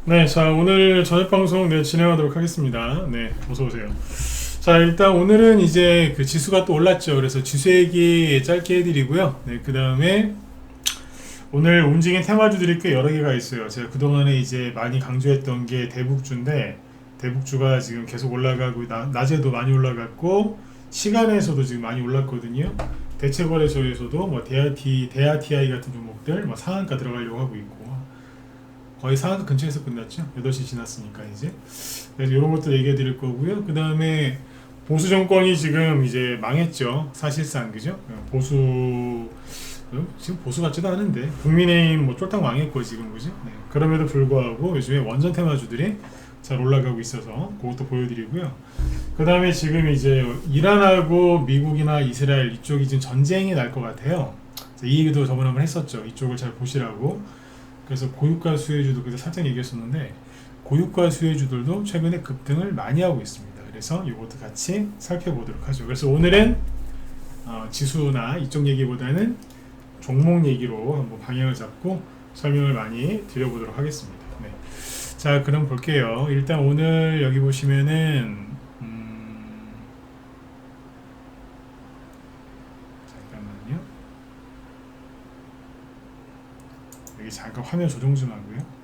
네, 자, 오늘 저녁 방송 진행하도록 하겠습니다. 네, 어서오세요. 자, 일단 오늘은 이제 그 지수가 또 올랐죠. 그래서 지수 얘기 짧게 해드리고요. 네, 그 다음에 오늘 움직인 테마주들이 꽤 여러 개가 있어요. 제가 그동안에 이제 많이 강조했던 게 대북주인데, 대북주가 지금 계속 올라가고, 낮에도 많이 올라갔고, 시간에서도 지금 많이 올랐거든요. 대체거래소에서도 뭐 대아TI 같은 종목들 뭐 상한가 들어가려고 하고 있고, 거의 상한가 근처에서 끝났죠. 8시 지났으니까 이제. 그래서 이런 것도 얘기해 드릴 거고요. 그 다음에 보수 정권이 지금 이제 망했죠. 사실상 그죠? 지금 보수 같지도 않은데 국민의힘 뭐 쫄딱 망했고 지금 그죠? 네. 그럼에도 불구하고 요즘에 원전 테마주들이 잘 올라가고 있어서 그것도 보여드리고요. 그 다음에 지금 이제 이란하고 미국이나 이스라엘 이쪽이 지금 전쟁이 날 것 같아요. 이 얘기도 저번에 한번 했었죠. 이쪽을 잘 보시라고. 그래서 고유가 수혜주도 그때 살짝 얘기했었는데 고유가 수혜주들도 최근에 급등을 많이 하고 있습니다. 그래서 이것도 같이 살펴보도록 하죠. 그래서 오늘은 지수나 이쪽 얘기보다는 종목 얘기로 한번 방향을 잡고 설명을 많이 드려보도록 하겠습니다. 네. 자, 그럼 볼게요. 일단 오늘 여기 보시면은 잠깐만요. 여기 잠깐 화면 조정 좀 하고요.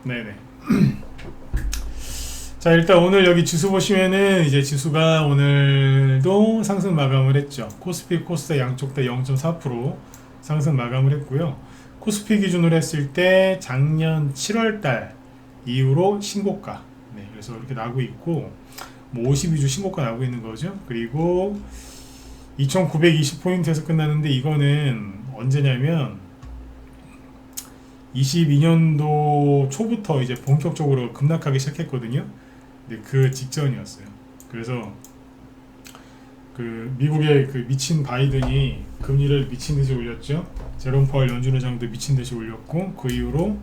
네네. 자, 일단 오늘 여기 지수 보시면은 이제 지수가 오늘도 상승 마감을 했죠. 코스피, 코스닥 양쪽 다 0.4% 상승 마감을 했고요. 코스피 기준으로 했을 때 작년 7월 달 이후로 신고가. 네, 그래서 이렇게 나고 있고 뭐 52주 신고가 나고 있는 거죠. 그리고 2920포인트에서 끝났는데 이거는 언제냐면 22년도 초부터 이제 본격적으로 급락하기 시작했거든요. 근데 그 직전이었어요. 그래서 그 미국의 그 미친 바이든이 금리를 미친 듯이 올렸죠. 제롬 파월 연준 의장도 미친 듯이 올렸고 그 이후로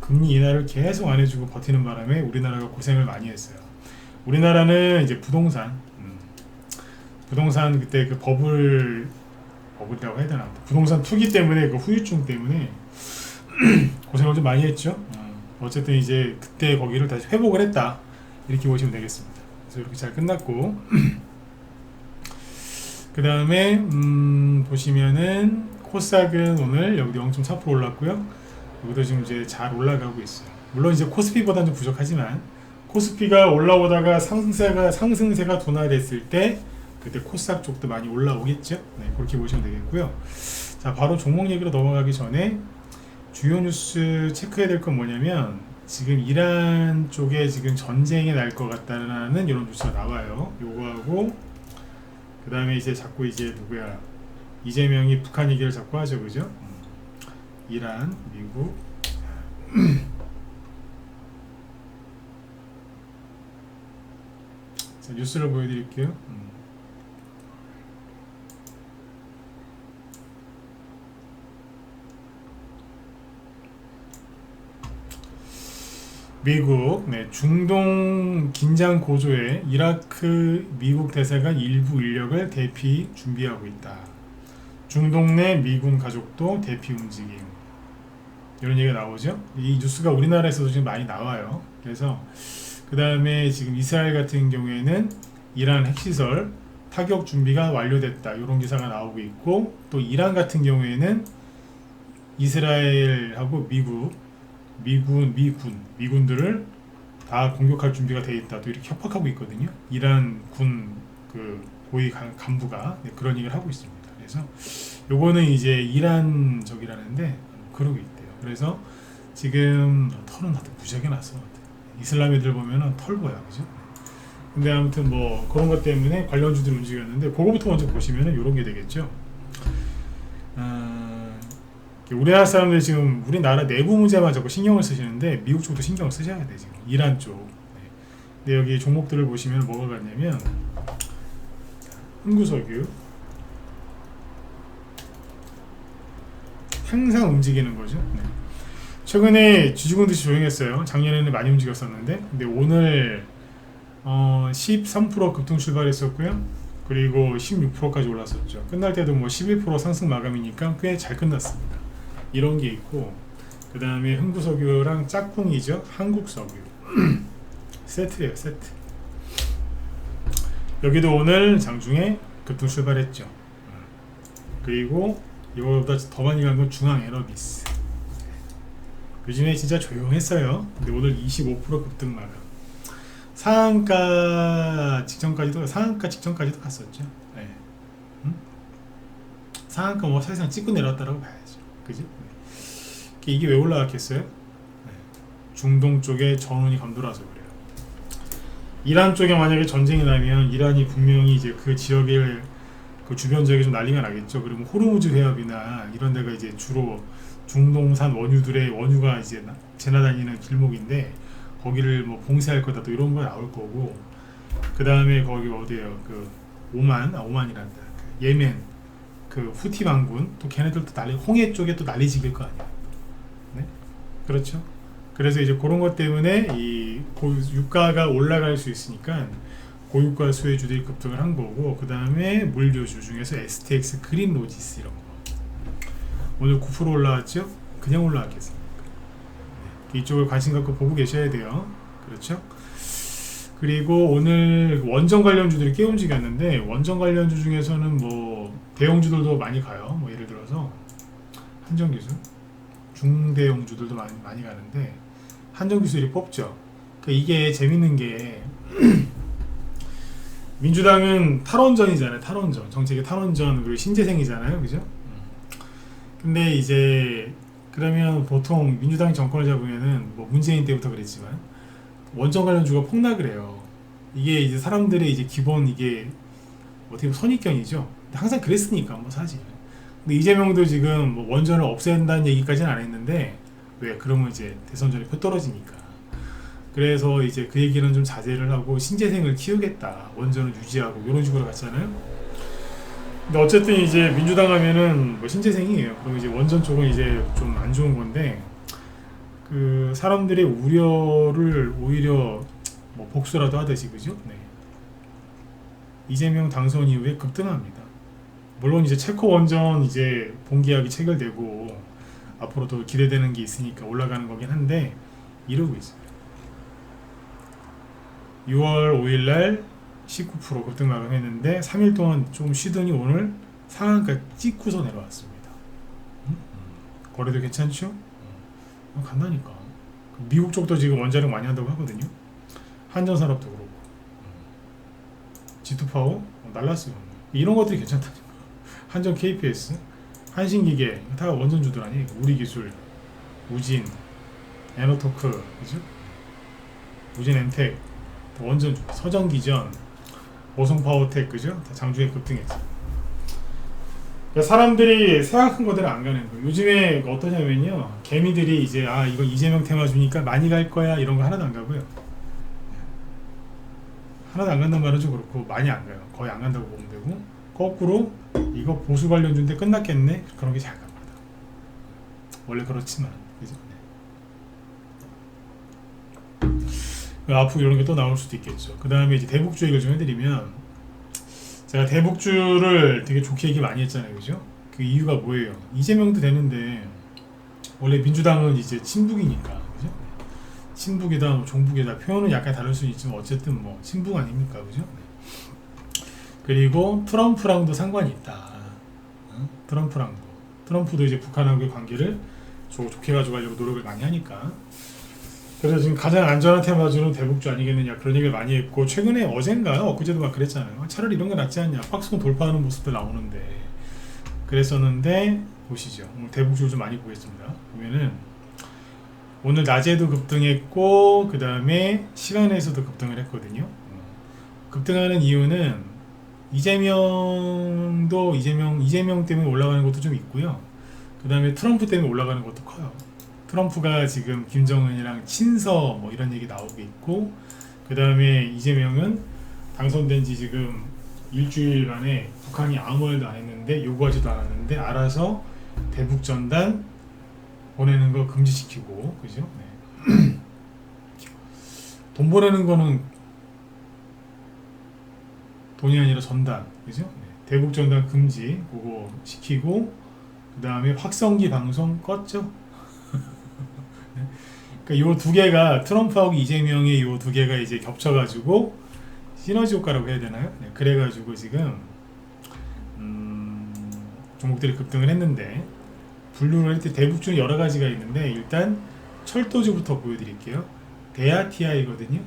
금리 인하를 계속 안 해주고 버티는 바람에 우리나라가 고생을 많이 했어요. 우리나라는 이제 부동산 그때 그 버블이라고 해야 되나? 부동산 투기 때문에 그 후유증 때문에 고생을 좀 많이 했죠. 어쨌든 이제 그때 거기를 다시 회복을 했다 이렇게 보시면 되겠습니다. 그래서 이렇게 잘 끝났고 그 다음에 보시면은 코스닥은 오늘 여기도 0.4% 올랐고요. 여기도 지금 이제 잘 올라가고 있어요. 물론 이제 코스피보다는 좀 부족하지만 코스피가 올라오다가 상승세가 둔화됐을 때 그때 코스닥 쪽도 많이 올라오겠죠. 네, 그렇게 보시면 되겠고요. 자, 바로 종목 얘기로 넘어가기 전에 주요 뉴스 체크해야 될 건 뭐냐면 지금 이란 쪽에 지금 전쟁이 날 것 같다는 이런 뉴스가 나와요. 요거하고 그 다음에 이제 자꾸 이제 누구야 이재명이 북한 얘기를 자꾸 하죠, 그죠? 이란, 미국. 자, 뉴스를 보여드릴게요. 미국, 네, 중동 긴장 고조에 이라크 미국 대사가 일부 인력을 대피 준비하고 있다. 중동 내 미군 가족도 대피 움직임. 이런 얘기가 나오죠. 이 뉴스가 우리나라에서도 지금 많이 나와요. 그래서 그 다음에 지금 이스라엘 같은 경우에는 이란 핵시설 타격 준비가 완료됐다. 이런 기사가 나오고 있고 또 이란 같은 경우에는 이스라엘하고 미군들을 다 공격할 준비가 돼 있다. 또 이렇게 협박하고 있거든요. 이란 군 그 고위 간부가 네, 그런 얘기를 하고 있습니다. 그래서 요거는 이제 이란 적이라는데 그러고 있대요. 그래서 지금 털은 나도 무지하게 났어. 이슬람 애들 보면은 털 보여, 그죠? 근데 아무튼 뭐 그런 것 때문에 관련주들이 움직였는데 그거부터 먼저 보시면은 요런 게 되겠죠. 우리나라 사람들 지금 우리나라 내부 문제만 자꾸 신경을 쓰시는데 미국 쪽도 신경을 쓰셔야 돼 지금 이란 쪽. 네. 근데 여기 종목들을 보시면 뭐가 같냐면 흥구석유 항상 움직이는 거죠. 네. 최근에 쥐죽은 듯이 조용했어요. 작년에는 많이 움직였었는데, 근데 오늘 13% 급등 출발했었고요. 그리고 16%까지 올랐었죠. 끝날 때도 뭐 11% 상승 마감이니까 꽤 잘 끝났습니다. 이런 게 있고, 그 다음에 흥부석유랑 짝꿍이죠. 한국석유 세트예요, 세트. 여기도 오늘 장중에 급등 출발했죠. 그리고 이거보다 더 많이 간 건 중앙에너비스. 요즘에 진짜 조용했어요. 근데 오늘 25% 급등 마감. 상한가 직전까지도 갔었죠. 네. 상한가 뭐 사실상 찍고 내려왔다라고 봐야죠. 그죠? 네. 이게 왜 올라갔겠어요? 네. 중동 쪽에 전운이 감돌아서 그래요. 이란 쪽에 만약에 전쟁이 나면 이란이 분명히 이제 그 지역을 그 주변 지역에 좀 난리가 나겠죠. 그러면 호르무즈 해협이나 이런 데가 이제 주로 중동산 원유들의 원유가 이제 지나다니는 길목인데 거기를 뭐 봉쇄할 거다 또 이런 거 나올 거고, 그 다음에 거기 어디에요? 그 오만이란다. 그 예멘 그 후티 반군 또 걔네들도 홍해 쪽에 또 난리지길 거 아니야. 네? 그렇죠. 그래서 이제 그런 것 때문에 이 유가가 올라갈 수 있으니까 고유가 수혜주들이 급등을 한 거고, 그 다음에 물류주 중에서 STX 그린 로지스 이런 거 오늘 9% 올라왔죠? 그냥 올라왔겠습니까? 네. 이쪽을 관심 갖고 보고 계셔야 돼요. 그렇죠? 그리고 오늘 원전 관련주들이 꽤 움직였는데, 원전 관련주 중에서는 뭐 대형주들도 많이 가요. 뭐 예를 들어서 한전기술, 중대형주들도 많이 가는데 한전기술이 뽑죠. 그러니까 이게 재밌는 게 민주당은 탈원전이잖아요. 탈원전 정책이 탈원전 그리고 신재생이잖아요. 그죠? 근데 이제 그러면 보통 민주당이 정권을 잡으면은 뭐 문재인 때부터 그랬지만 원전 관련주가 폭락을 해요. 이게 이제 사람들의 이제 기본 이게 어떻게 보면 선입견이죠. 근데 항상 그랬으니까 뭐 사실. 근데 이재명도 지금 뭐 원전을 없앤다는 얘기까지는 안 했는데, 왜? 그러면 이제 대선 전에 표 떨어지니까. 그래서 이제 그 얘기는 좀 자제를 하고 신재생을 키우겠다, 원전을 유지하고 이런 식으로 갔잖아요. 근데 어쨌든 이제 민주당 하면은 뭐 신재생이에요. 그럼 이제 원전 쪽은 이제 좀 안 좋은 건데, 그 사람들의 우려를 오히려 뭐 복수라도 하듯이, 그죠? 네. 이재명 당선 이후에 급등합니다. 물론 이제 체코 원전 이제 본계약이 체결되고 앞으로도 기대되는 게 있으니까 올라가는 거긴 한데 이러고 있어요. 6월 5일날 19% 급등 마감했는데 3일 동안 좀 쉬더니 오늘 상한가 찍고서 내려왔습니다. 거래도 괜찮죠? 간다니까. 미국 쪽도 지금 원자력 많이 한다고 하거든요. 한전산업도 그렇고 G2파워 날랐어요. 이런 것들이 괜찮다니까. 한전 KPS, 한신기계 다 원전주들 아니에요. 우리기술, 우진, 에너토크, 그죠? 우진 엔텍 원전주, 서정기전, 오송파워텍, 그죠? 다 장중에 급등했죠. 그러니까 사람들이 생각한 거대로 안 가는 거예요. 요즘에 어떠냐면요, 개미들이 이제 이거 이재명 테마 주니까 많이 갈 거야 이런 거 하나도 안 가고요. 하나도 안 간다는 말은 좀 그렇고 많이 안 가요. 거의 안 간다고 보면 되고, 거꾸로 이거 보수 관련주인데 끝났겠네? 그런 게 잘 갑니다. 원래 그렇지만, 그죠? 앞으로 이런 게 또 나올 수도 있겠죠. 그 다음에 이제 대북주 얘기를 좀 해드리면, 제가 대북주를 되게 좋게 얘기 많이 했잖아요. 그죠? 그 이유가 뭐예요? 이재명도 되는데, 원래 민주당은 이제 친북이니까, 그죠? 친북이다, 뭐 종북이다, 표현은 약간 다를 수 있지만, 어쨌든 뭐, 친북 아닙니까? 그죠? 그리고 트럼프랑도 상관이 있다. 트럼프랑도. 트럼프도 이제 북한하고의 관계를 좋게 가져가려고 노력을 많이 하니까. 그래서 지금 가장 안전한 테마주는 대북주 아니겠느냐, 그런 얘기를 많이 했고, 최근에 어젠가 엊그제도 막 그랬잖아요. 차라리 이런 게 낫지 않냐, 박스권 돌파하는 모습들 나오는데 그랬었는데, 보시죠. 오늘 대북주를 좀 많이 보겠습니다. 보면은 오늘 낮에도 급등했고 그 다음에 시간에서도 급등을 했거든요. 급등하는 이유는 이재명 때문에 올라가는 것도 좀 있고요. 그 다음에 트럼프 때문에 올라가는 것도 커요. 트럼프가 지금 김정은이랑 친서 뭐 이런 얘기 나오고 있고, 그 다음에 이재명은 당선된 지 지금 일주일 만에 북한이 아무 말도 안 했는데, 요구하지도 않았는데 알아서 대북전단 보내는 거 금지시키고, 그죠? 네. 돈 보내는 거는 돈이 아니라 전단, 그죠? 네. 대북 전단 금지 그거 시키고, 그 다음에 확성기 방송 껐죠. 그러니까 요 두 개가 트럼프하고 이재명의 요 두 개가 이제 겹쳐가지고 시너지 효과라고 해야 되나요? 네. 그래가지고 지금 종목들이 급등을 했는데, 분류를 할 때 대북주는 여러 가지가 있는데 일단 철도주부터 보여드릴게요. 대하TI거든요.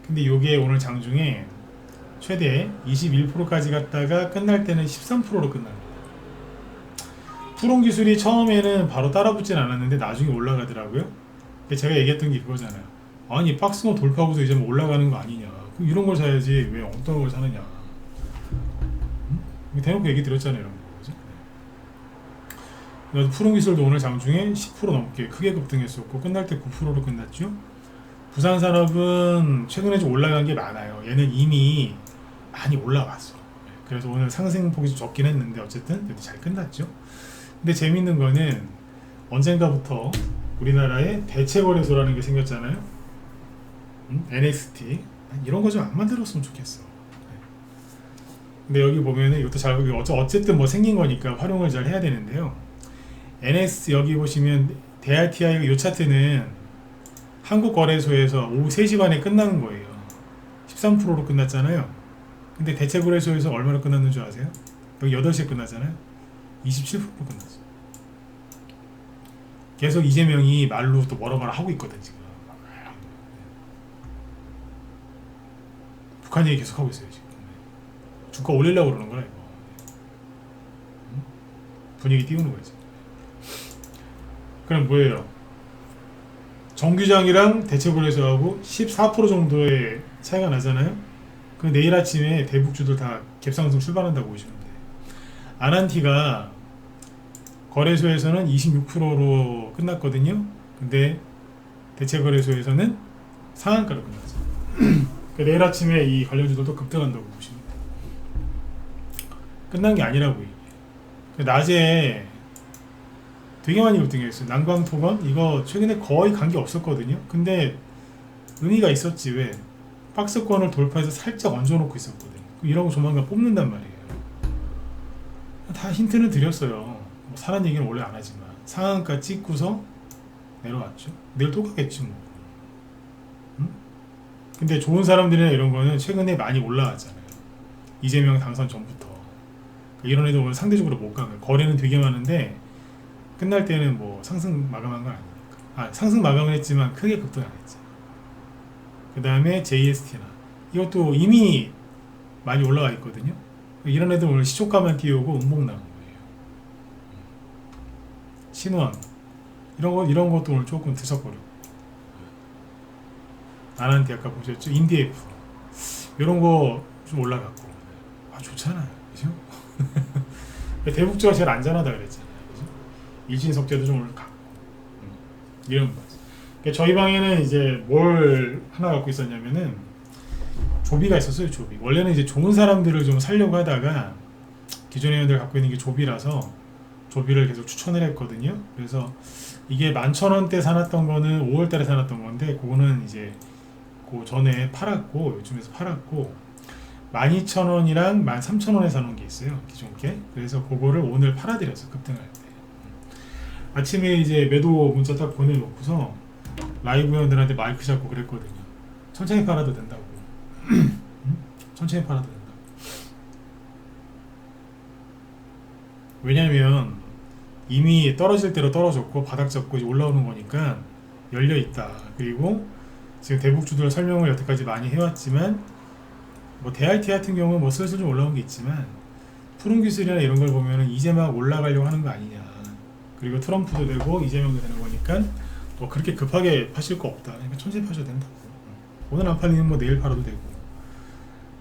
근데 요게 오늘 장중에 최대 21%까지 갔다가 끝날 때는 13%로 끝납니다. 푸른 기술이 처음에는 바로 따라붙진 않았는데 나중에 올라가더라고요. 근데 제가 얘기했던 게 그거잖아요. 아니 박스권 돌파하고서 이제 뭐 올라가는 거 아니냐. 그럼 이런 걸 사야지 왜 엉뚱한 걸 사느냐. 대놓고 얘기 드렸잖아요. 이런 거. 그죠? 그래서 푸른 기술도 오늘 장중에 10% 넘게 크게 급등했었고 끝날 때 9%로 끝났죠. 부산산업은 최근에 좀 올라간 게 많아요. 얘는 이미 많이 올라왔어. 그래서 오늘 상승폭이 좀 적긴 했는데 어쨌든 그래도 잘 끝났죠. 근데 재밌는 거는 언젠가부터 우리나라에 대체거래소라는 게 생겼잖아요. NXT 이런 거 좀 안 만들었으면 좋겠어. 근데 여기 보면은 이것도 잘 어쨌든 뭐 생긴 거니까 활용을 잘 해야 되는데요. NS 여기 보시면 대하TI가 이 차트는 한국거래소에서 오후 3시 반에 끝나는 거예요. 13%로 끝났잖아요. 근데 대체거래소에서 얼마나 끝났는 줄 아세요? 여기 8시에 끝나잖아요. 27%로 끝났어. 계속 이재명이 말로 또 뭐라 하고 있거든 지금. 북한 얘기 계속 하고 있어요 지금. 주가 올리려고 그러는 거야 이거. 분위기 띄우는 거지. 그럼 뭐예요? 정규장이랑 대체거래소하고 14% 정도의 차이가 나잖아요. 그 내일 아침에 대북주들 다 갭상승 출발한다고 보시면 돼요. 아난티가 거래소에서는 26%로 끝났거든요. 근데 대체거래소에서는 상한가로 끝났죠. 내일 아침에 이 관련주들도 급등한다고 보시면 돼요. 끝난 게 아니라고. 낮에 되게 많이 급등했어요. 난광토건 이거 최근에 거의 관계 없었거든요. 근데 의미가 있었지. 왜? 박스권을 돌파해서 살짝 얹어놓고 있었거든요. 이런 거 조만간 뽑는단 말이에요. 다 힌트는 드렸어요. 뭐 사는 얘기는 원래 안 하지만 상한가 찍고서 내려왔죠. 내일 또 가겠지 뭐. 응? 근데 좋은 사람들이나 이런 거는 최근에 많이 올라왔잖아요. 이재명 당선 전부터. 이런 애들 오늘 상대적으로 못 간 거예요. 거래는 되게 많은데 끝날 때는 뭐 상승 마감한 건 아니니까. 상승 마감은 했지만 크게 급등 안 했지. 그 다음에 JST나 이것도 이미 많이 올라가 있거든요. 이런 애들 오늘 시초가만 띄우고 음봉 나온 거예요. 신원 이런 것도 오늘 조금 드석거리고. 아난티 아까 보셨죠? 인디에프 이런 거 좀 올라갔고. 좋잖아요, 그죠? 대북주가 제일 안전하다 그랬잖아요, 그죠? 일진석재도 좀 오늘 갔고. 이런 거. 그러니까 저희 방에는 이제 뭘 하나 갖고 있었냐면은 조비가 있었어요. 조비. 원래는 이제 좋은 사람들을 좀 살려고 하다가 기존 회원들 갖고 있는 게 조비라서 조비를 계속 추천을 했거든요. 그래서 이게 11,000원대 사놨던 거는 5월달에 사놨던 건데 그거는 이제 그 전에 팔았고 요즘에서 팔았고 12,000원이랑 13,000원에 사놓은 게 있어요. 기존 게. 그래서 그거를 오늘 팔아드렸어. 급등할 때. 아침에 이제 매도 문자 딱 보내놓고서 라이브 회원들한테 마이크 잡고 그랬거든요. 천천히 팔아도 된다고. 천천히 팔아도 된다고. 왜냐면 이미 떨어질 대로 떨어졌고 바닥 잡고 이제 올라오는 거니까 열려있다. 그리고 지금 대북주들 설명을 여태까지 많이 해왔지만 뭐 대RT 같은 경우는 뭐 슬슬 좀 올라온 게 있지만 푸른 기술이나 이런 걸 보면은 이제 막 올라가려고 하는 거 아니냐. 그리고 트럼프도 되고 이재명도 되는 거니까 뭐 그렇게 급하게 파실 거 없다. 그러니까 천천히 파셔도 된다고. 오늘 안 팔리면 뭐 내일 팔아도 되고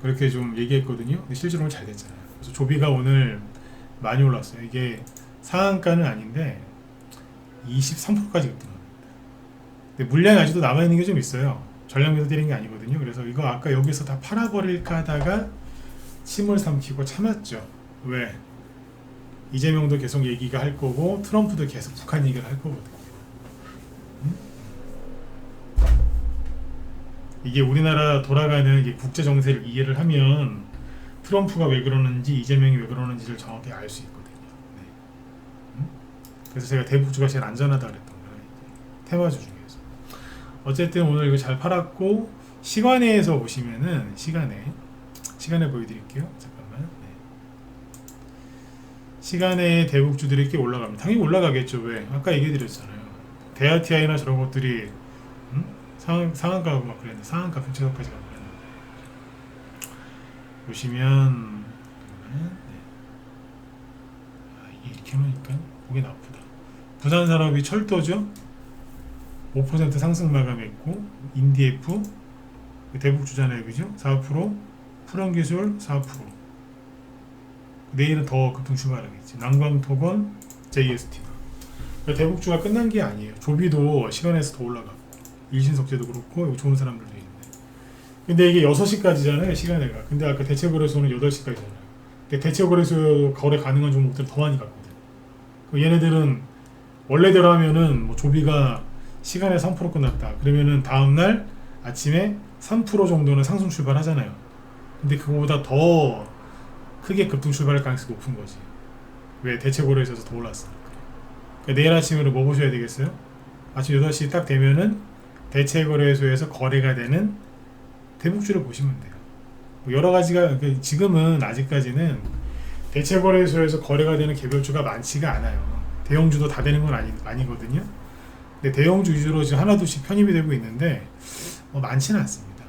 그렇게 좀 얘기했거든요. 근데 실제로는 잘 됐잖아요. 그래서 조비가 오늘 많이 올랐어요. 이게 상한가는 아닌데 23%까지 급등합니다. 근데 물량이 아직도 남아있는 게 좀 있어요. 전량매도 때린 게 아니거든요. 그래서 이거 아까 여기서 다 팔아버릴까 하다가 침을 삼키고 참았죠. 왜? 이재명도 계속 얘기가 할 거고 트럼프도 계속 북한 얘기를 할 거거든요. 이게 우리나라 돌아가는 이게 국제 정세를 이해를 하면 트럼프가 왜 그러는지 이재명이 왜 그러는지를 정확히 알 수 있거든요. 네. 그래서 제가 대북주가 제일 안전하다 그랬던 거예요. 테마주 중에서. 어쨌든 오늘 이거 잘 팔았고 시간에서 보시면은 시간에 보여드릴게요. 잠깐만. 네. 시간에 대북주들이 이렇게 올라갑니다. 당연히 올라가겠죠. 왜? 아까 얘기해드렸잖아요. 대아티아이나 저런 것들이 상한가하고 막 그랬는데 상한가 근처까지 가고 그랬는데 보시면 네. 이게 이렇게 놓으니까 보기 나쁘다. 부산산업이 철도죠. 5% 상승 마감했고 인디에프 대북주잖아요, 그죠? 4%, 푸른기술 4%. 내일은 더 급등 출발하겠지. 난광토건, JST. 대북주가 끝난 게 아니에요. 조비도 시간에서 더 올라가고 일신석재도 그렇고 좋은 사람들도 있는데. 근데 이게 6시까지잖아요, 시간에가. 근데 아까 대체거래소는 8시까지잖아요. 근데 대체거래소 거래 가능한 종목들은 더 많이 갔거든. 얘네들은 원래대로 하면은 뭐 조비가 시간에 3% 끝났다. 그러면은 다음날 아침에 3% 정도는 상승 출발하잖아요. 근데 그거보다 더 크게 급등 출발할 가능성이 높은 거지. 왜? 대체거래소에서 더 올랐으니까. 그러니까 내일 아침으로 뭐 보셔야 되겠어요? 아침 8시 딱 되면은 대체거래소에서 거래가 되는 대북주를 보시면 돼요. 뭐 여러 가지가 지금은 아직까지는 대체거래소에서 거래가 되는 개별주가 많지가 않아요. 대형주도 다 되는 건 아니거든요. 근데 대형주 위주로 지금 하나둘씩 편입이 되고 있는데 많지는 않습니다.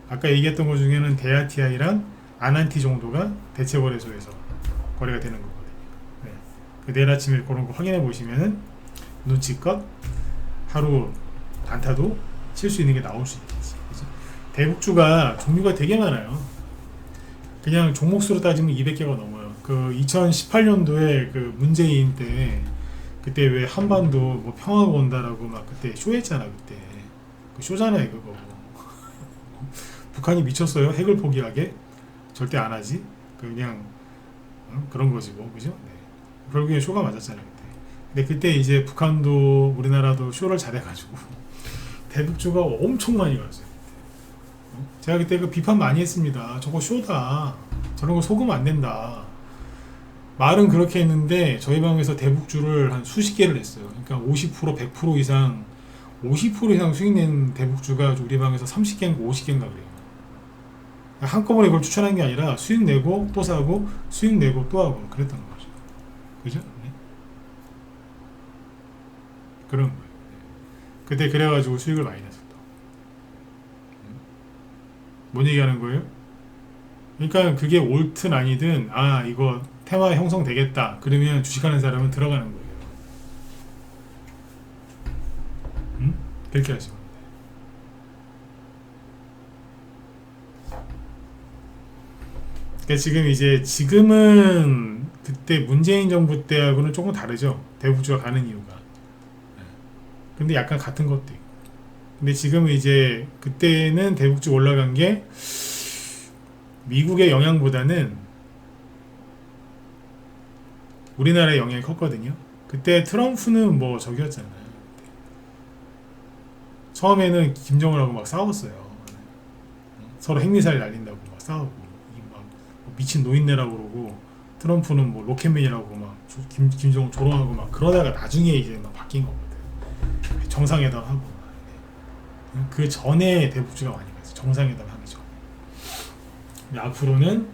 아까 얘기했던 것 중에는 대아티아이랑 아난티 정도가 대체거래소에서 거래가 되는 거거든요. 네. 그 내일 아침에 그런 거 확인해 보시면은 눈치껏 하루 단타도 칠 수 있는 게 나올 수 있겠지. 그죠? 대북주가 종류가 되게 많아요. 그냥 종목수로 따지면 200개가 넘어요. 그 2018년도에 그 문재인 때 그때 왜 한반도 뭐 평화가 온다라고 막 그때 쇼했잖아. 그때 그 쇼잖아요 그거. 북한이 미쳤어요. 핵을 포기하게 절대 안 하지. 그냥 그런 거지 뭐, 그죠? 네. 결국엔 쇼가 맞았잖아요 그때. 근데 그때 이제 북한도 우리나라도 쇼를 잘해가지고 대북주가 엄청 많이 갔어요. 제가 그때 그 비판 많이 했습니다. 저거 쇼다. 저런 거 속으면 안 된다. 말은 그렇게 했는데 저희 방에서 대북주를 한 수십 개를 했어요. 그러니까 50%, 100% 이상 50% 이상 수익 낸 대북주가 우리 방에서 30개인가 50개인가 그래요. 한꺼번에 그걸 추천한 게 아니라 수익 내고 또 사고 수익 내고 또 하고 그랬던 거죠. 그죠? 네. 그런 거예요. 그때 그래가지고 수익을 많이 냈었다. 뭔 얘기하는 거예요? 그러니까 그게 옳든 아니든 이거 테마 형성되겠다 그러면 주식하는 사람은 들어가는 거예요. 그렇게 하시면 돼요. 그러니까 지금은 그때 문재인 정부 때하고는 조금 다르죠. 대북주가 가는 이유가. 근데 약간 같은 것도 있고. 근데 지금은 이제 그때는 대북주 올라간 게 미국의 영향보다는 우리나라의 영향이 컸거든요. 그때 트럼프는 뭐 저기였잖아요. 처음에는 김정은하고 막 싸웠어요. 서로 핵미사일 날린다고 막 싸우고 막 미친 노인네라고 그러고 트럼프는 뭐 로켓맨이라고 막 김정은 조롱하고 막 그러다가 나중에 이제 막 바뀐 거거든. 정상회담하고 그 전에 대북주가 많이 갔어요. 정상회담 하기 전에. 앞으로는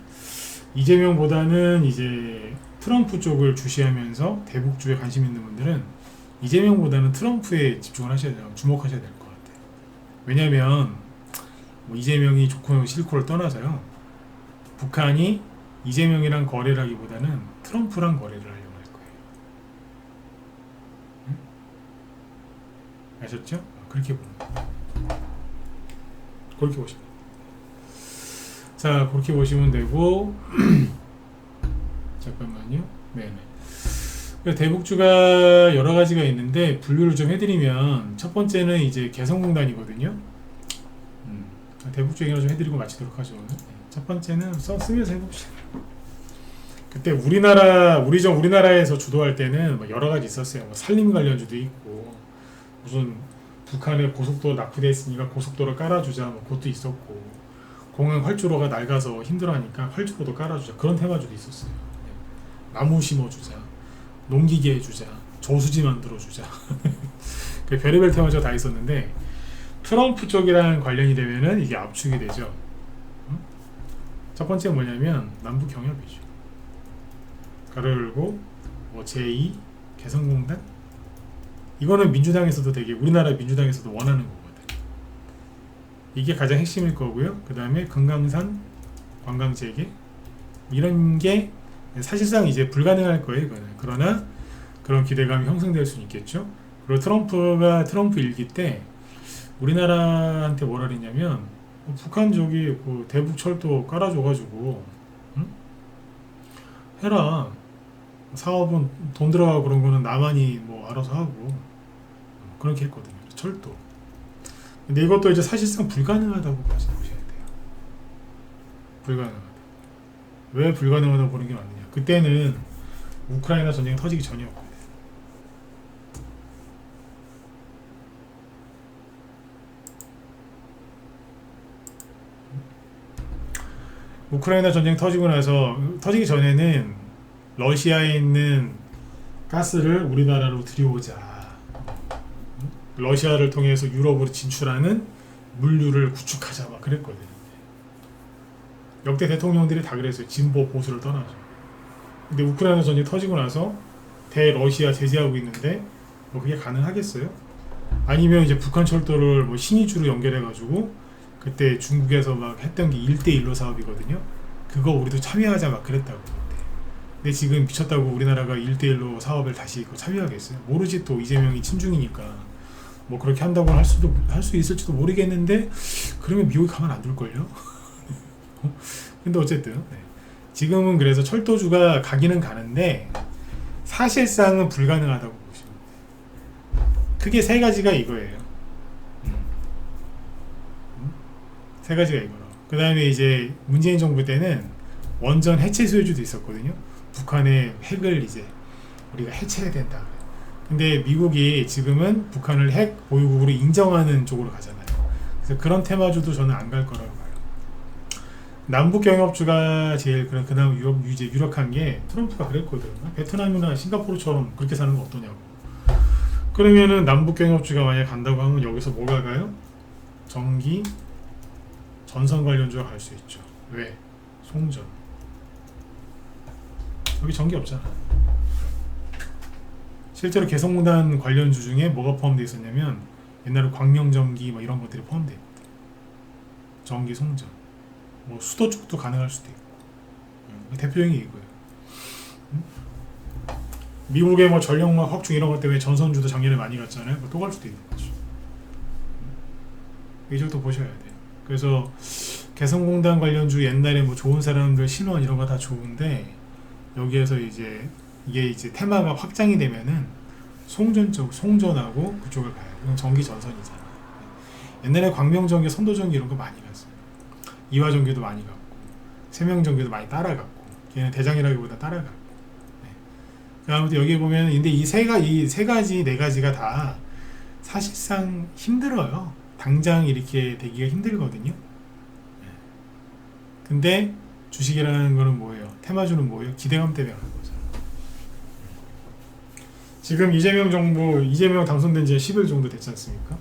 이재명보다는 이제 트럼프 쪽을 주시하면서 대북주에 관심 있는 분들은 이재명보다는 트럼프에 집중을 하셔야 돼요. 주목하셔야 될 것 같아요. 왜냐하면 뭐 이재명이 좋고 싫고를 떠나서요. 북한이 이재명이랑 거래를 하기보다는 트럼프랑 거래를 하려고 할 거예요. 응? 아셨죠? 그렇게 보는 거예요. 그렇게 보시면 돼요. 자, 그렇게 보시면 되고 잠깐만요. 네네. 대북주가 여러 가지가 있는데 분류를 좀 해드리면 첫 번째는 이제 개성공단이거든요. 대북주 얘기를 좀 해드리고 마치도록 하죠. 첫 번째는 쓰면서 해봅시다. 그때 우리나라에서 주도할 때는 뭐 여러 가지 있었어요. 뭐 산림 관련주도 있고 무슨 북한에 고속도로 낙후돼 있으니까 고속도로 깔아주자 뭐 그것도 있었고 공항 활주로가 낡아서 힘들어하니까 활주로도 깔아주자 그런 테마주도 있었어요. 나무 심어주자, 농기계 해주자, 저수지 만들어주자 그 별의별 테마주가 다 있었는데 트럼프 쪽이랑 관련이 되면은 이게 압축이 되죠. 첫 번째 뭐냐면 남북 경협이죠. 가로 열고 뭐 제2 개성공단 이거는 민주당에서도 되게 우리나라 민주당에서도 원하는 거거든. 이게 가장 핵심일 거고요. 그 다음에 금강산 관광 재개 이런 게 사실상 이제 불가능할 거예요. 이거는. 그러나 그런 기대감이 형성될 수는 있겠죠. 그리고 트럼프가 트럼프 일기 때 우리나라한테 뭐라 그랬냐면 북한 저기 그 대북 철도 깔아줘가지고 응? 해라. 사업은 돈 들어가고 그런 거는 나만이 뭐 알아서 하고 그렇게 했거든요. 철도. 근데 이것도 이제 사실상 불가능하다고 보셔야 돼요. 불가능하다. 왜 불가능하다고 보는 게 맞느냐? 그때는 우크라이나 전쟁이 터지기 전이었거든요. 우크라이나 전쟁 터지고 나서 터지기 전에는 러시아에 있는 가스를 우리나라로 들여오자. 러시아를 통해서 유럽으로 진출하는 물류를 구축하자 막 그랬거든요. 역대 대통령들이 다 그랬어요. 진보 보수를 떠나서. 근데 우크라이나 전쟁 터지고 나서 대러시아 제재하고 있는데 뭐 그게 가능하겠어요? 아니면 이제 북한 철도를 뭐 신의주로 연결해가지고 그때 중국에서 막 했던 게 1대1로 사업이거든요. 그거 우리도 참여하자 막 그랬다고. 근데 지금 미쳤다고 우리나라가 1대1로 사업을 다시 참여하겠어요? 모르지. 또 이재명이 친중이니까 뭐 그렇게 한다고 할 수 있을지도 모르겠는데 그러면 미국이 가만 안 둘걸요? 근데 어쨌든 네. 지금은 그래서 철도주가 가기는 가는데 사실상은 불가능하다고 보시면 돼요. 크게 세 가지가 이거예요. 세 가지가 이거로. 그 다음에 이제 문재인 정부 때는 원전 해체 소유주도 있었거든요. 북한의 핵을 이제 우리가 해체해야 된다. 근데 미국이 지금은 북한을 핵 보유국으로 인정하는 쪽으로 가잖아요. 그래서 그런 테마주도 저는 안 갈 거라고 봐요. 남북 경협주가 제일 그나마 유력한 게 트럼프가 그랬거든. 베트남이나 싱가포르처럼 그렇게 사는 거 어떠냐고. 그러면은 남북 경협주가 만약 간다고 하면 여기서 뭐가 가요? 전기 전선 관련주가 갈 수 있죠. 왜? 송전. 여기 전기 없잖아. 실제로 개성공단 관련주 중에 뭐가 포함되어 있었냐면 옛날에 광명전기 뭐 이런 것들이 포함되어 있거든. 전기 송전. 뭐 수도 쪽도 가능할 수도 있고. 대표적인 게 이거예요. 미국의 뭐 전력망 확충 이런 것 때문에 전선주도 작년에 많이 갔잖아요. 또 갈 수도 있는 거죠. 이쪽도 보셔야 돼요. 그래서 개성공단 관련주 옛날에 뭐 좋은 사람들 신원 이런 거 다 좋은데 여기에서 이제 이게 이제 테마가 확장이 되면은 송전하고 그쪽을 가요. 이건 전기 전선이잖아. 옛날에 광명전기, 선도전기 이런 거 많이 갔어요. 이화전기도 많이 갔고 세명전기도 많이 따라갔고 걔는 대장이라기보다 따라갔고. 네. 아무튼 여기 보면 근데 이 세 가지 네 가지가 다 사실상 힘들어요. 당장 이렇게 되기가 힘들거든요. 네. 근데 주식이라는 거는 뭐예요? 테마주는 뭐예요? 기대감 때문에 하는 거죠. 지금 이재명 당선된 지 10일 정도 됐지 않습니까?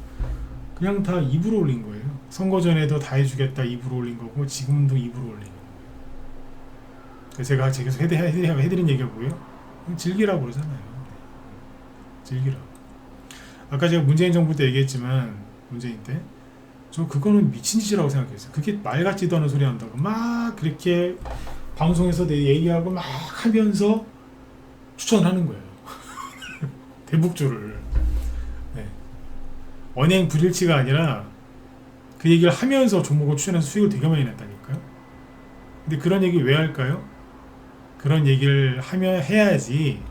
그냥 다 입으로 올린 거예요. 선거 전에도 다 해주겠다 입으로 올린 거고 지금도 입으로 올린 거예요. 그래서 제가 계속 해드린 얘기가 뭐예요? 즐기라고 그러잖아요. 즐기라고. 아까 제가 문재인 정부 때 얘기했지만 문재인 때 저 그거는 미친 짓이라고 생각했어요. 그게 말 같지도 않은 소리 한다고 막 그렇게 방송에서 내 얘기하고 막 하면서 추천하는 거예요. 대북주를. 네. 언행 불일치가 아니라 그 얘기를 하면서 종목을 추천해서 수익을 되게 많이 냈다니까요. 근데 그런 얘기 왜 할까요? 그런 얘기를 해야지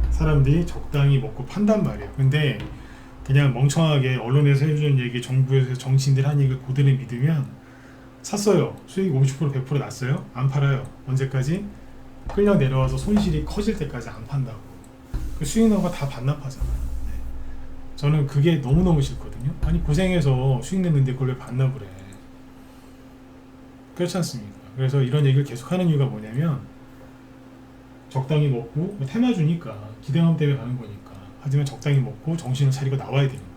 사람들이 적당히 먹고 판단 말이에요. 근데 그냥 멍청하게 언론에서 해주는 얘기, 정부에서 정치인들 한 얘기를 그대로 믿으면 샀어요. 수익 50% 100% 났어요. 안 팔아요. 언제까지? 끌려 내려와서 손실이 커질 때까지 안 판다고. 그 수익 나온 거 다 반납하잖아요. 네. 저는 그게 너무너무 싫거든요. 아니 고생해서 수익 냈는데 그걸 왜 반납을 해. 그렇지 않습니까? 그래서 이런 얘기를 계속하는 이유가 뭐냐면 적당히 먹고 뭐 테마 주니까 기대감 때문에 가는 거니까. 하지만 적당히 먹고 정신을 차리고 나와야 되는 거예요.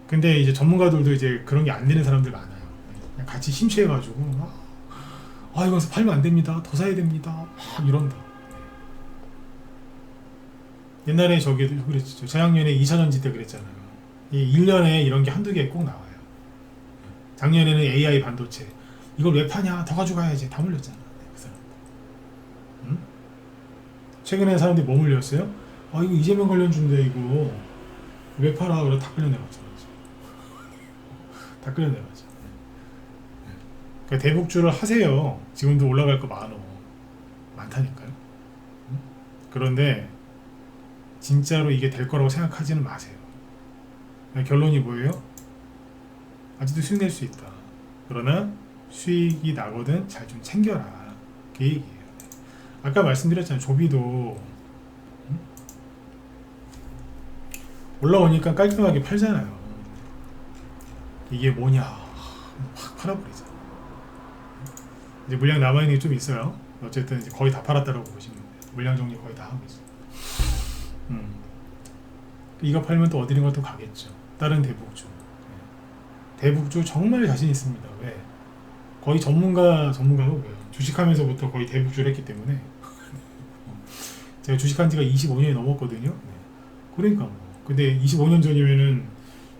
근데 이제 전문가들도 이제 그런 게 안 되는 사람들 많아요. 그냥 같이 심취해가지고 이거 팔면 안 됩니다. 더 사야 됩니다. 막 이런다. 옛날에 저기도 그랬죠. 재작년에 2차전지 때 그랬잖아요. 이 1년에 이런 게 한두 개 꼭 나와요. 작년에는 AI 반도체. 이걸 왜 파냐? 더 가져가야지. 다 물렸잖아. 그 사람. 응? 최근에 사람들이 뭐 물렸어요? 이거 이재명 관련주인데 이거 왜 팔아? 그래 다 끌려내봤죠. 다 끌려내봤죠. 그러니까 대북주를 하세요. 지금도 올라갈 거 많다니까요. 응? 그런데 진짜로 이게 될 거라고 생각하지는 마세요. 결론이 뭐예요? 아직도 수익 낼 수 있다. 그러나 수익이 나거든 잘 좀 챙겨라. 그 얘기예요. 아까 말씀드렸잖아요. 조비도 올라오니까 깔끔하게 팔잖아요. 이게 뭐냐 확 팔아버리잖아. 이제 물량 남아있는 게 좀 있어요. 어쨌든 이제 거의 다 팔았다라고 보시면 돼요. 물량 정리 거의 다 하고 있어요. 이거 팔면 또 어디론가 또 가겠죠. 다른 대북주. 대북주 정말 자신 있습니다. 왜? 거의 전문가가 왜요? 주식하면서부터 거의 대북주를 했기 때문에 제가 주식한 지가 25년이 넘었거든요. 그러니까 뭐. 근데 25년 전이면은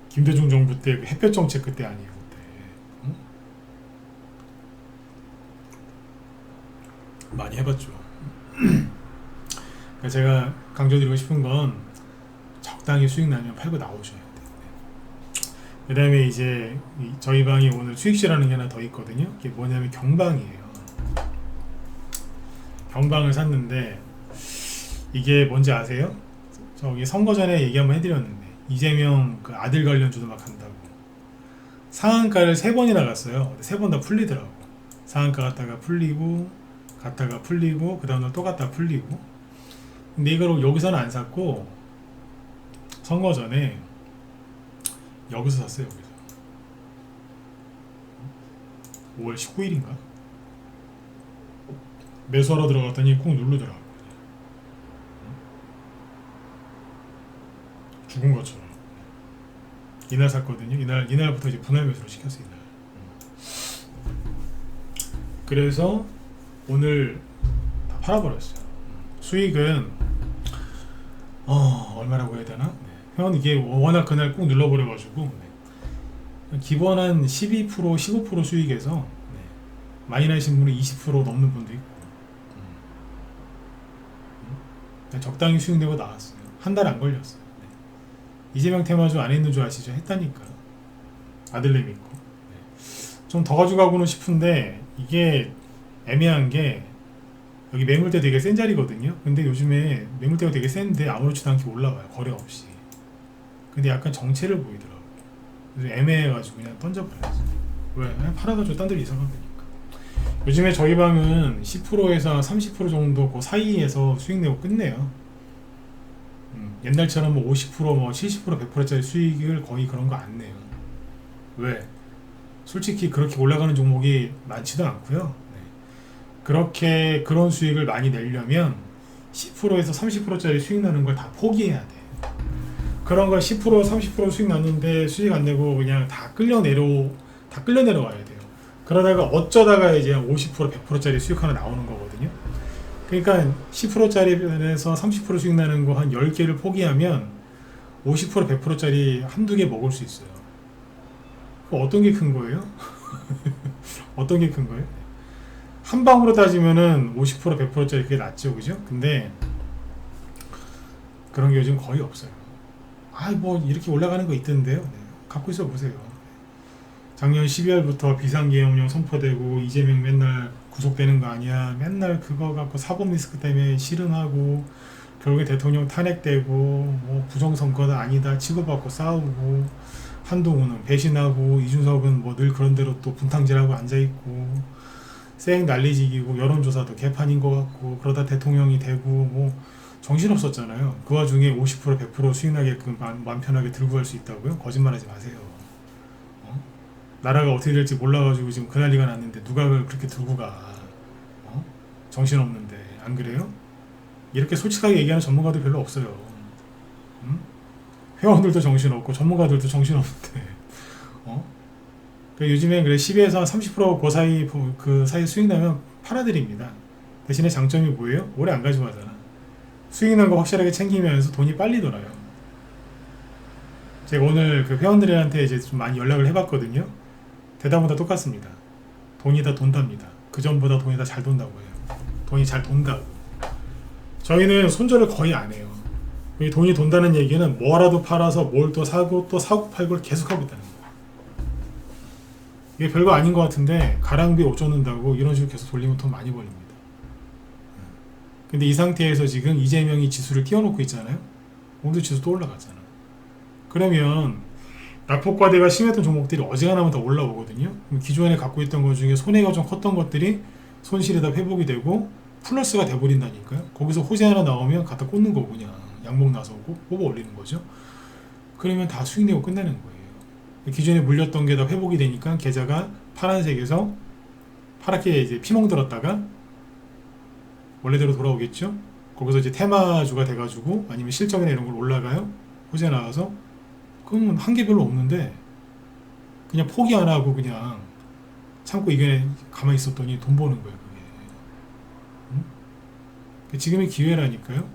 김대중 정부 때 햇볕 정책 그때 아니에요. 그때. 응? 많이 해봤죠. 그러니까 제가 강조드리고 싶은 건 적당히 수익 나면 팔고 나오셔야 돼요. 그 다음에 이제 저희 방이 오늘 수익시라는 게 하나 더 있거든요. 이게 뭐냐면 경방이에요. 경방을 샀는데 이게 뭔지 아세요? 저기 선거 전에 얘기 한번 해드렸는데 이재명 그 아들 관련주도 막 한다고 상한가를 3번이나 갔어요. 3번 다 풀리더라고. 상한가 갔다가 풀리고 그 다음날 또 갔다가 풀리고. 근데 이걸 여기서는 안 샀고 선거 전에 여기서 샀어요. 여기서 5월 19일인가 매수하러 들어갔더니 꾹 누르더라고. 죽은 것처럼. 이날 샀거든요. 이날부터 이제 분할 매수를 시켰어요. 이날. 그래서 오늘 다 팔아버렸어요. 수익은 얼마라고 해야 되나? 현 이게 워낙 그날 꾹 눌러버려가지고 기본 한 12% 15% 수익에서 많이 나신 분은 20% 넘는 분도 있고 적당히 수익 내고 나왔어요. 한 달 안 걸렸어요. 이재명 테마주 안에 있는 줄 아시죠? 했다니까. 아들내 믿고. 좀 더 가져가고는 싶은데 이게 애매한 게 여기 매물대 되게 센 자리거든요. 근데 요즘에 매물대가 되게 센데 아무렇지도 않게 올라와요. 거래 없이. 근데 약간 정체를 보이더라고요. 그래서 애매해가지고 그냥 던져버렸어요. 왜? 그냥 팔아가지고 딴 데로 이사가면 되니까. 요즘에 저희 방은 10%에서 30% 정도 그 사이에서 수익 내고 끝내요. 옛날처럼 뭐 50%, 뭐 70%, 100%짜리 수익을 거의 그런 거 안 내요. 왜? 솔직히 그렇게 올라가는 종목이 많지도 않고요. 그렇게 그런 수익을 많이 내려면 10%에서 30%짜리 수익 나는 걸 다 포기해야 돼. 그런 걸 10%, 30% 수익 났는데 수익 안 내고 그냥 다 끌려 내려와야 돼요. 그러다가 어쩌다가 이제 50%, 100%짜리 수익 하나 나오는 거거든요. 그러니까 10%짜리에서 30% 수익 나는 거 한 10개를 포기하면 50%, 100%짜리 한두 개 먹을 수 있어요. 어떤 게 큰 거예요? 어떤 게 큰 거예요? 한 방으로 따지면은 50%, 100%짜리 그게 낫죠, 그죠? 근데 그런 게 요즘 거의 없어요. 뭐 이렇게 올라가는 거 있던데요. 갖고 있어 보세요. 작년 12월부터 비상계엄령 선포되고 이재명 맨날 구속되는 거 아니야. 맨날 그거 갖고 사법 리스크 때문에 실현하고 결국에 대통령 탄핵되고 뭐 부정선거다 아니다 치고받고 싸우고 한동훈은 배신하고 이준석은 뭐 늘 그런 대로 또 분탕질하고 앉아있고 쌩 난리지기고 여론조사도 개판인 것 같고 그러다 대통령이 되고 뭐 정신없었잖아요. 그 와중에 50% 100% 수익 나게끔 마음 편하게 들고 갈 수 있다고요? 거짓말하지 마세요. 어? 나라가 어떻게 될지 몰라가지고 지금 그 난리가 났는데 누가 그걸 그렇게 들고 가? 어? 정신없는데 안 그래요? 이렇게 솔직하게 얘기하는 전문가도 별로 없어요. 음? 회원들도 정신없고 전문가들도 정신없는데 어? 그러니까 요즘에 그래 12에서 30%그 사이 그 사이 수익 나면 팔아드립니다. 대신에 장점이 뭐예요? 오래 안 가져가잖아. 수익 난 거 확실하게 챙기면서 돈이 빨리 돌아요. 제가 오늘 그 회원들한테 이제 좀 많이 연락을 해봤거든요. 대답은 다 똑같습니다. 돈이 다 돈답니다. 그 전보다 돈이 다 잘 돈다고 해요. 돈이 잘 돈다고. 저희는 손절을 거의 안 해요. 이 돈이 돈다는 얘기는 뭐라도 팔아서 뭘 또 사고 팔고를 계속하고 있다는 거예요. 이게 별거 아닌 것 같은데 가랑비에 옷 젖는다고 이런 식으로 계속 돌리면 돈 많이 벌립니다. 근데 이 상태에서 지금 이재명이 지수를 띄워놓고 있잖아요. 오늘도 지수 또 올라갔잖아. 그러면 낙폭과대가 심했던 종목들이 어지간하면 더 올라오거든요. 기존에 갖고 있던 것 중에 손해가 좀 컸던 것들이 손실이 다 회복이 되고 플러스가 돼버린다니까요. 거기서 호재 하나 나오면 갖다 꽂는 거고 그냥 양목 나서 뽑아 올리는 거죠. 그러면 다 수익 내고 끝나는 거예요. 기존에 물렸던 게 다 회복이 되니까 계좌가 파란색에서 파랗게 이제 피멍 들었다가 원래대로 돌아오겠죠. 거기서 이제 테마주가 돼가지고 아니면 실적이나 이런 걸 올라가요. 호재 나와서 그러면 한계 별로 없는데 그냥 포기 안 하고 그냥 참고 이게 가만히 있었더니 돈 버는 거예요. 그게. 응? 지금의 기회라니까요.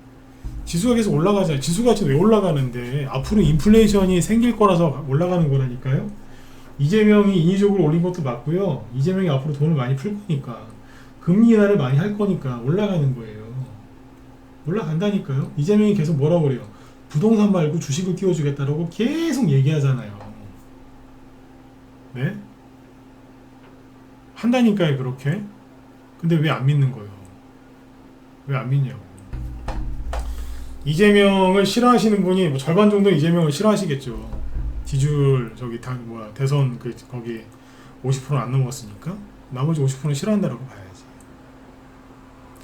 지수가 계속 올라가잖아요. 지수가 지금 왜 올라가는데 앞으로 인플레이션이 생길 거라서 올라가는 거라니까요. 이재명이 인위적으로 올린 것도 맞고요. 이재명이 앞으로 돈을 많이 풀 거니까 금리 인하를 많이 할 거니까 올라가는 거예요. 올라간다니까요. 이재명이 계속 뭐라고 그래요. 부동산 말고 주식을 띄워주겠다라고 계속 얘기하잖아요. 네? 한다니까요 그렇게. 근데 왜 안 믿는 거예요? 왜 안 믿냐고. 이재명을 싫어하시는 분이 뭐 절반 정도 이재명을 싫어하시겠죠. 지지율 저기 대선 그 거기 50% 안 넘었으니까 나머지 50%는 싫어한다라고 봐야지.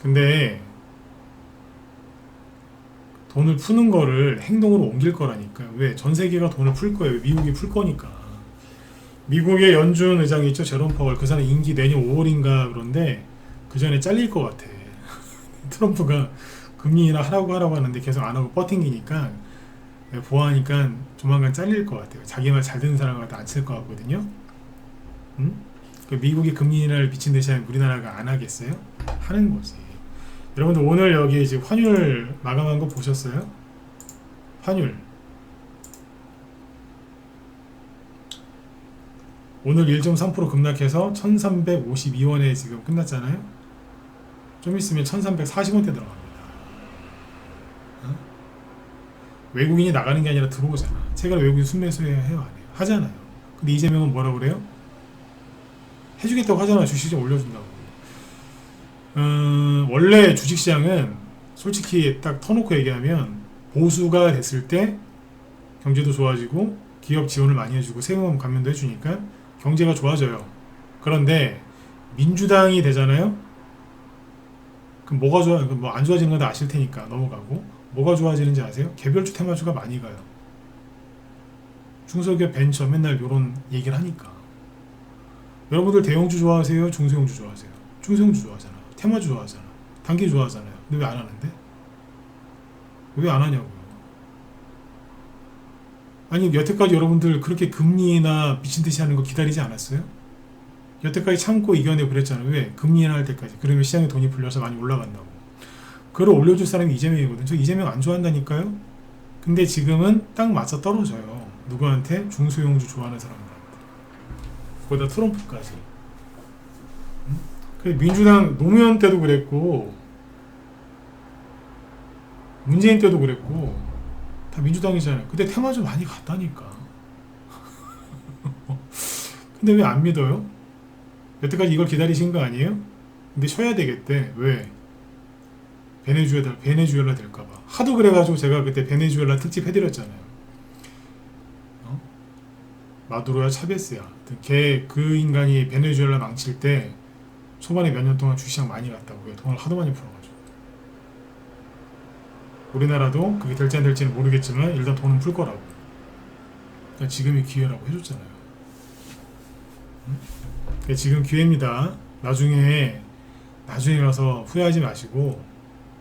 근데 돈을 푸는 거를 행동으로 옮길 거라니까요. 왜? 전 세계가 돈을 풀 거예요. 미국이 풀 거니까. 미국의 연준 의장이 있죠. 제롬 파월. 그 사람 임기 내년 5월인가 그런데 그 전에 잘릴 것 같아. 트럼프가 금리 인하 하라고 하는데 계속 안 하고 버팅기니까 보아하니까 조만간 잘릴 것 같아요. 자기 말 잘 듣는 사람을 갖다 안 칠 것 같거든요. 응? 그 미국이 금리 인하를 미친 듯이 하면 우리나라가 안 하겠어요? 하는 거지. 여러분들 오늘 여기 지금 환율 마감한 거 보셨어요? 환율 오늘 1.3% 급락해서 1352원에 지금 끝났잖아요. 좀 있으면 1340원대 들어갑니다. 어? 외국인이 나가는 게 아니라 들어오잖아. 최근에 외국인 순매수해요? 안 해요? 하잖아요. 근데 이재명은 뭐라 그래요? 해주겠다고 하잖아. 주식 좀 올려준다고. 원래 주식시장은 솔직히 딱 터놓고 얘기하면 보수가 됐을 때 경제도 좋아지고 기업 지원을 많이 해주고 세금 감면도 해주니까 경제가 좋아져요. 그런데 민주당이 되잖아요. 그럼 뭐가 좋아? 뭐 안 좋아지는 건 다 아실 테니까 넘어가고. 뭐가 좋아지는지 아세요? 개별주 테마주가 많이 가요. 중소기업 벤처 맨날 이런 얘기를 하니까. 여러분들 대형주 좋아하세요? 중소형주 좋아하세요? 중소형주 좋아하잖아. 테마주 좋아하잖아. 단기 좋아하잖아요. 근데 왜 안 하는데? 왜 안 하냐고요. 아니 여태까지 여러분들 그렇게 금리나 미친듯이 하는 거 기다리지 않았어요? 여태까지 참고 이겨내고 그랬잖아요. 왜? 금리 인하할 때까지. 그러면 시장에 돈이 풀려서 많이 올라간다고. 그걸 올려줄 사람이 이재명이거든요. 저 이재명 안 좋아한다니까요? 근데 지금은 딱 맞아 떨어져요. 누구한테? 중소형주 좋아하는 사람들한테. 거기다 트럼프까지. 민주당 노무현 때도 그랬고 문재인 때도 그랬고 다 민주당이잖아요. 근데 테마주 많이 갔다니까. 근데 왜 안 믿어요? 여태까지 이걸 기다리신 거 아니에요? 근데 쉬어야 되겠대. 왜? 베네수엘라 될까봐. 하도 그래가지고 제가 그때 베네수엘라 특집 해드렸잖아요. 어? 마두로야 차베스야. 그 인간이 베네수엘라 망칠 때 초반에 몇 년 동안 주시장 많이 갔다고요. 돈을 하도 많이 풀어가지고. 우리나라도 그게 될지 안 될지는 모르겠지만 일단 돈은 풀 거라고. 그러니까 지금이 기회라고 해줬잖아요. 그러니까 지금 기회입니다. 나중에 가서 후회하지 마시고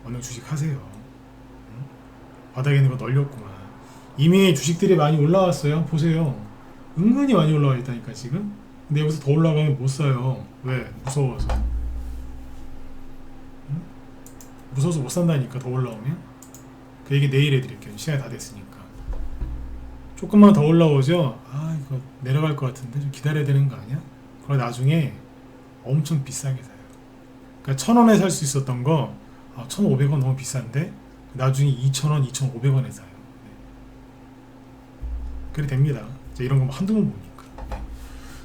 얼른 주식 하세요. 바닥에 있는 거 널렸구만. 이미 주식들이 많이 올라왔어요. 보세요. 은근히 많이 올라와 있다니까 지금. 근데 여기서 더 올라가면 못 사요. 왜? 무서워서. 무서워서 못 산다니까. 더 올라오면. 그 얘기 내일 해드릴게요. 시간이 다 됐으니까. 조금만 더 올라오죠. 아 이거 내려갈 것 같은데 좀 기다려야 되는 거 아니야? 그럼 나중에 엄청 비싸게 사요. 그러니까 1,000원에 살 수 있었던 거 1,500원 너무 비싼데 나중에 2,000원, 2,500원에 사요. 네. 그래 됩니다. 이런 거 한두 번 보니까. 네.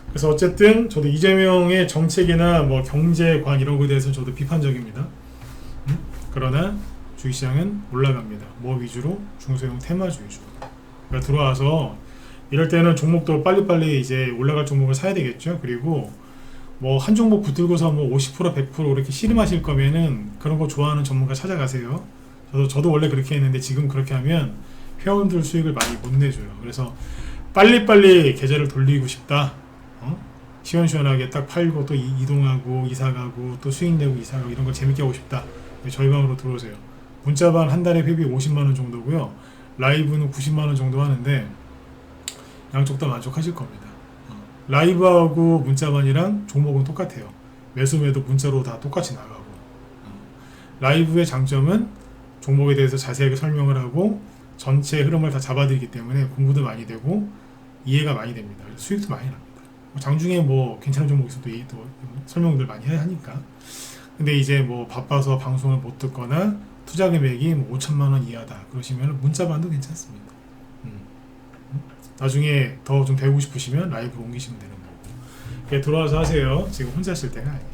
그래서 어쨌든 저도 이재명의 정책이나 뭐 경제관 이런 거에 대해서 저도 비판적입니다. 그러나 주식시장은 올라갑니다. 뭐 위주로? 중소형 테마주 위주로. 그러니까 들어와서 이럴 때는 종목도 빨리빨리 이제 올라갈 종목을 사야 되겠죠. 그리고 뭐 한 종목 붙들고서 뭐 50% 100% 이렇게 씨름하실 거면은 그런 거 좋아하는 전문가 찾아가세요. 저도 원래 그렇게 했는데 지금 그렇게 하면 회원들 수익을 많이 못 내줘요. 그래서 빨리빨리 계좌를 돌리고 싶다. 시원시원하게 딱 팔고 또 이동하고 이사가고 또 수익 내고 이사가고 이런 걸 재밌게 하고 싶다. 저희 방으로 들어오세요. 문자반 한 달에 회비 50만원 정도고요. 라이브는 90만원 정도 하는데 양쪽 다 만족하실 겁니다. 라이브하고 문자반이랑 종목은 똑같아요. 매수매도 문자로 다 똑같이 나가고. 라이브의 장점은 종목에 대해서 자세하게 설명을 하고 전체 흐름을 다 잡아드리기 때문에 공부도 많이 되고 이해가 많이 됩니다. 수익도 많이 납니다. 장중에 뭐 괜찮은 종목 있어도 또 설명들 많이 하니까. 근데 이제 뭐 바빠서 방송을 못 듣거나 투자 금액이 뭐 5천만원 이하다 그러시면 문자반도 괜찮습니다. 나중에 더 좀 배우고 싶으시면 라이브로 옮기시면 되는 거고. 들어와서 하세요. 지금 혼자 하실 때가 아니야.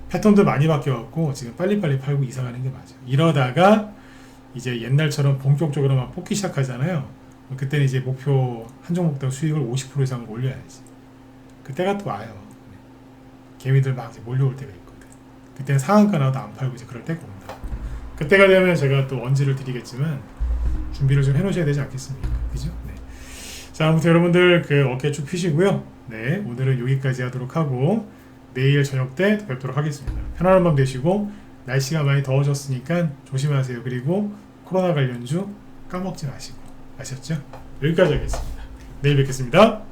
패턴도 많이 바뀌어갖고 지금 빨리빨리 팔고 이사가는 게 맞아요. 이러다가 이제 옛날처럼 본격적으로 막 뽑기 시작하잖아요. 그때는 이제 목표 한 종목당 수익을 50% 이상을 올려야지. 그때가 또 와요. 개미들 막 이제 몰려올 때가 있거든. 그때는 상한가 나와도 안 팔고 이제 그럴 때가 옵니다. 그때가 되면 제가 또 언지를 드리겠지만 준비를 좀 해놓으셔야 되지 않겠습니까? 그죠? 네. 자, 아무튼 여러분들 그 어깨 쭉 펴시고요. 네, 오늘은 여기까지 하도록 하고 내일 저녁 때 뵙도록 하겠습니다. 편안한 밤 되시고 날씨가 많이 더워졌으니까 조심하세요. 그리고 코로나 관련주 까먹지 마시고 아셨죠? 여기까지 하겠습니다. 내일 뵙겠습니다.